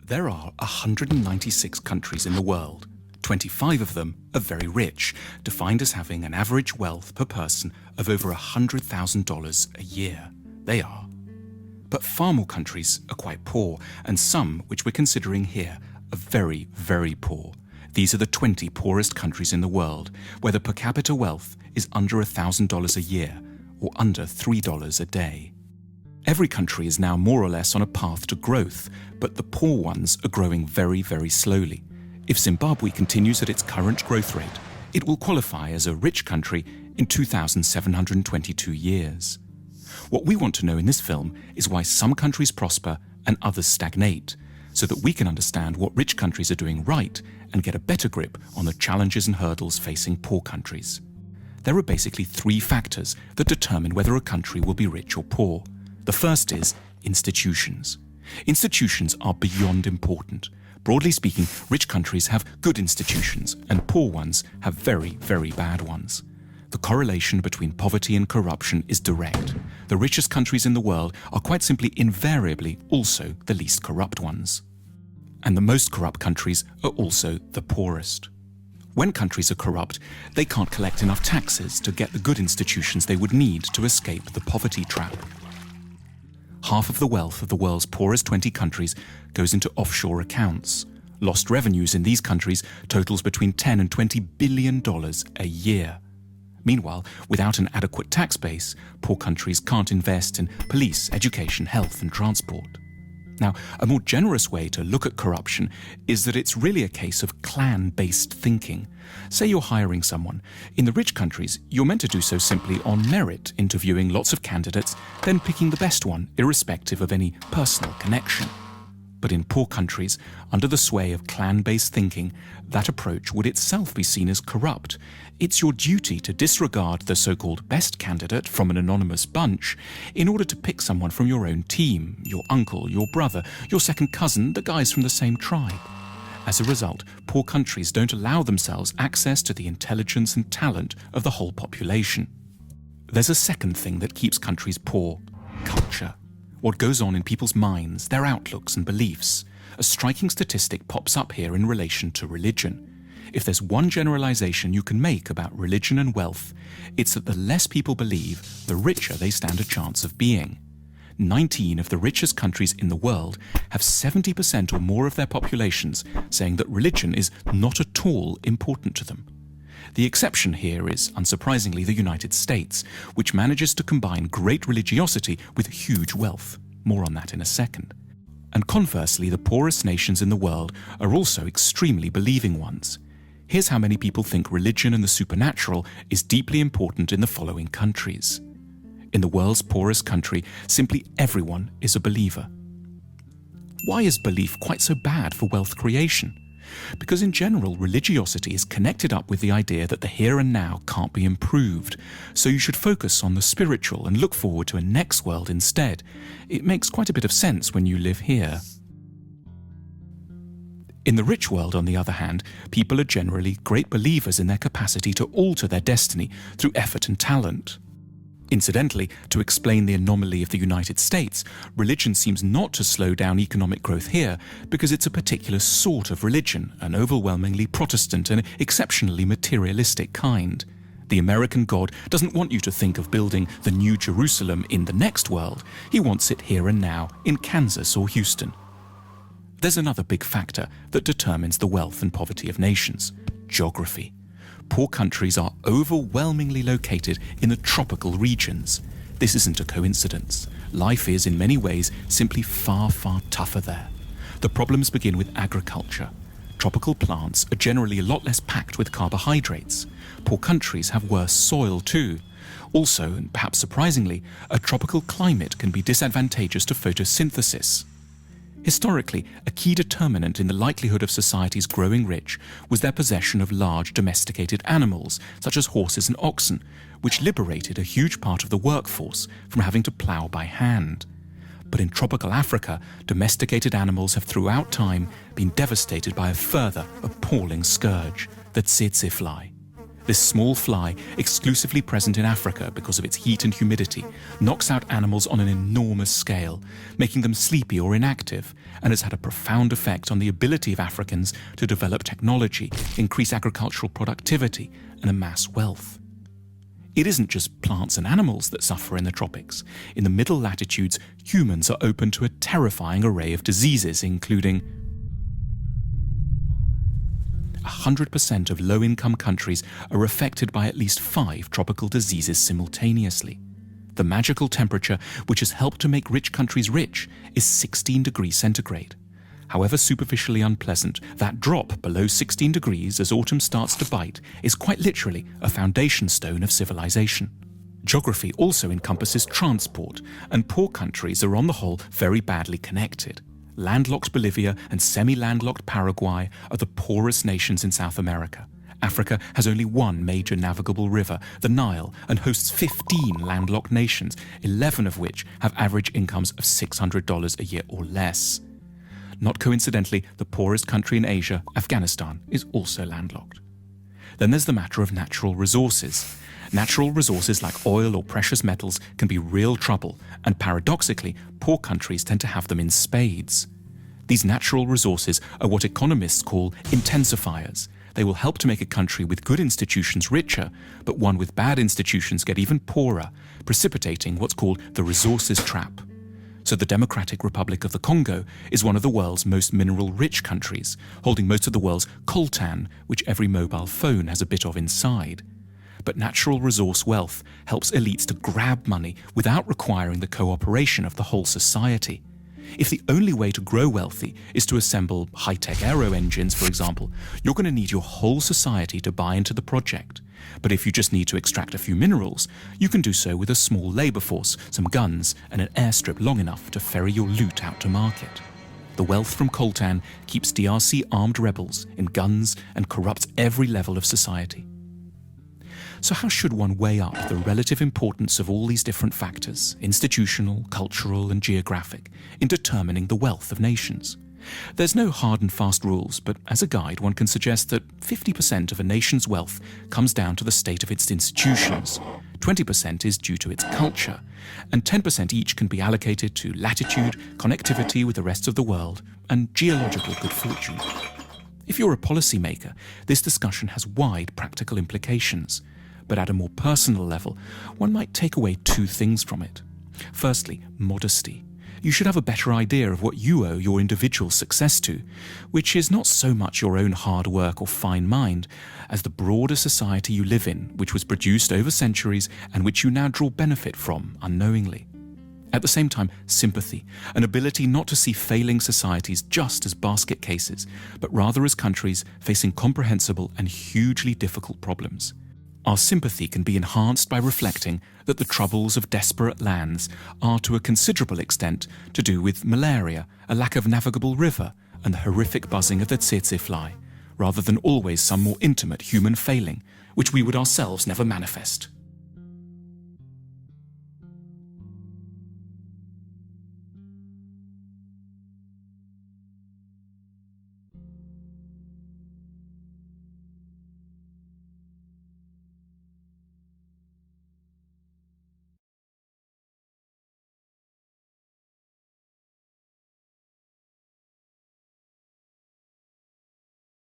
There are 196 countries in the world. 25 of them are very rich, defined as having an average wealth per person of over $100,000 a year. They are. But far more countries are quite poor, and some, which we're considering here, are very, very poor. These are the 20 poorest countries in the world, where the per capita wealth is under $1,000 a year, or under $3 a day. Every country is now more or less on a path to growth, but the poor ones are growing very, very slowly. If Zimbabwe continues at its current growth rate, it will qualify as a rich country in 2,722 years. What we want to know in this film is why some countries prosper and others stagnate, so that we can understand what rich countries are doing right and get a better grip on the challenges and hurdles facing poor countries. There are basically three factors that determine whether a country will be rich or poor. The first is institutions. Institutions are beyond important. Broadly speaking, rich countries have good institutions and poor ones have very, very bad ones. The correlation between poverty and corruption is direct. The richest countries in the world are quite simply invariably also the least corrupt ones. And the most corrupt countries are also the poorest. When countries are corrupt, they can't collect enough taxes to get the good institutions they would need to escape the poverty trap. Half of the wealth of the world's poorest 20 countries goes into offshore accounts. Lost revenues in these countries totals between $10 and $20 billion a year. Meanwhile, without an adequate tax base, poor countries can't invest in police, education, health and transport. Now, a more generous way to look at corruption is that it's really a case of clan-based thinking. Say you're hiring someone. In the rich countries, you're meant to do so simply on merit, interviewing lots of candidates, then picking the best one, irrespective of any personal connection. But in poor countries, under the sway of clan-based thinking, that approach would itself be seen as corrupt. It's your duty to disregard the so-called best candidate from an anonymous bunch in order to pick someone from your own team, your uncle, your brother, your second cousin, the guys from the same tribe. As a result, poor countries don't allow themselves access to the intelligence and talent of the whole population. There's a second thing that keeps countries poor: culture. What goes on in people's minds, their outlooks and beliefs. A striking statistic pops up here in relation to religion. If there's one generalization you can make about religion and wealth, it's that the less people believe, the richer they stand a chance of being. 19 of the richest countries in the world have 70% or more of their populations saying that religion is not at all important to them. The exception here is, unsurprisingly, the United States, which manages to combine great religiosity with huge wealth. More on that in a second. And conversely, the poorest nations in the world are also extremely believing ones. Here's how many people think religion and the supernatural is deeply important in the following countries. In the world's poorest country, simply everyone is a believer. Why is belief quite so bad for wealth creation? Because in general, religiosity is connected up with the idea that the here and now can't be improved, so you should focus on the spiritual and look forward to a next world instead. It makes quite a bit of sense when you live here. In the rich world, on the other hand, people are generally great believers in their capacity to alter their destiny through effort and talent. Incidentally, to explain the anomaly of the United States, religion seems not to slow down economic growth here because it's a particular sort of religion, an overwhelmingly Protestant and exceptionally materialistic kind. The American God doesn't want you to think of building the New Jerusalem in the next world. He wants it here and now, in Kansas or Houston. There's another big factor that determines the wealth and poverty of nations: geography. Poor countries are overwhelmingly located in the tropical regions. This isn't a coincidence. Life is, in many ways, simply far, far tougher there. The problems begin with agriculture. Tropical plants are generally a lot less packed with carbohydrates. Poor countries have worse soil too. Also, and perhaps surprisingly, a tropical climate can be disadvantageous to photosynthesis. Historically, a key determinant in the likelihood of societies growing rich was their possession of large domesticated animals, such as horses and oxen, which liberated a huge part of the workforce from having to plough by hand. But in tropical Africa, domesticated animals have throughout time been devastated by a further appalling scourge, the tsetse fly. This small fly, exclusively present in Africa because of its heat and humidity, knocks out animals on an enormous scale, making them sleepy or inactive, and has had a profound effect on the ability of Africans to develop technology, increase agricultural productivity, and amass wealth. It isn't just plants and animals that suffer in the tropics. In the middle latitudes, humans are open to a terrifying array of diseases, including 100% of low-income countries are affected by at least 5 tropical diseases simultaneously. The magical temperature, which has helped to make rich countries rich, is 16 degrees centigrade. However superficially unpleasant, that drop below 16 degrees as autumn starts to bite is quite literally a foundation stone of civilization. Geography also encompasses transport, and poor countries are on the whole very badly connected. Landlocked Bolivia and semi-landlocked Paraguay are the poorest nations in South America. Africa has only one major navigable river, the Nile, and hosts 15 landlocked nations, 11 of which have average incomes of $600 a year or less. Not coincidentally, the poorest country in Asia, Afghanistan, is also landlocked. Then there's the matter of natural resources. Natural resources like oil or precious metals can be real trouble, and paradoxically, poor countries tend to have them in spades. These natural resources are what economists call intensifiers. They will help to make a country with good institutions richer, but one with bad institutions get even poorer, precipitating what's called the resources trap. So the Democratic Republic of the Congo is one of the world's most mineral-rich countries, holding most of the world's coltan, which every mobile phone has a bit of inside. But natural resource wealth helps elites to grab money without requiring the cooperation of the whole society. If the only way to grow wealthy is to assemble high-tech aero engines, for example, you're going to need your whole society to buy into the project. But if you just need to extract a few minerals, you can do so with a small labor force, some guns, and an airstrip long enough to ferry your loot out to market. The wealth from coltan keeps DRC armed rebels in guns and corrupts every level of society. So how should one weigh up the relative importance of all these different factors, institutional, cultural, and geographic, in determining the wealth of nations? There's no hard and fast rules, but as a guide, one can suggest that 50% of a nation's wealth comes down to the state of its institutions, 20% is due to its culture, and 10% each can be allocated to latitude, connectivity with the rest of the world, and geological good fortune. If you're a policymaker, this discussion has wide practical implications. But at a more personal level, one might take away 2 things from it. Firstly, modesty. You should have a better idea of what you owe your individual success to, which is not so much your own hard work or fine mind, as the broader society you live in, which was produced over centuries and which you now draw benefit from unknowingly. At the same time, sympathy, an ability not to see failing societies just as basket cases, but rather as countries facing comprehensible and hugely difficult problems. Our sympathy can be enhanced by reflecting that the troubles of desperate lands are to a considerable extent to do with malaria, a lack of navigable river, and the horrific buzzing of the tsetse fly, rather than always some more intimate human failing, which we would ourselves never manifest.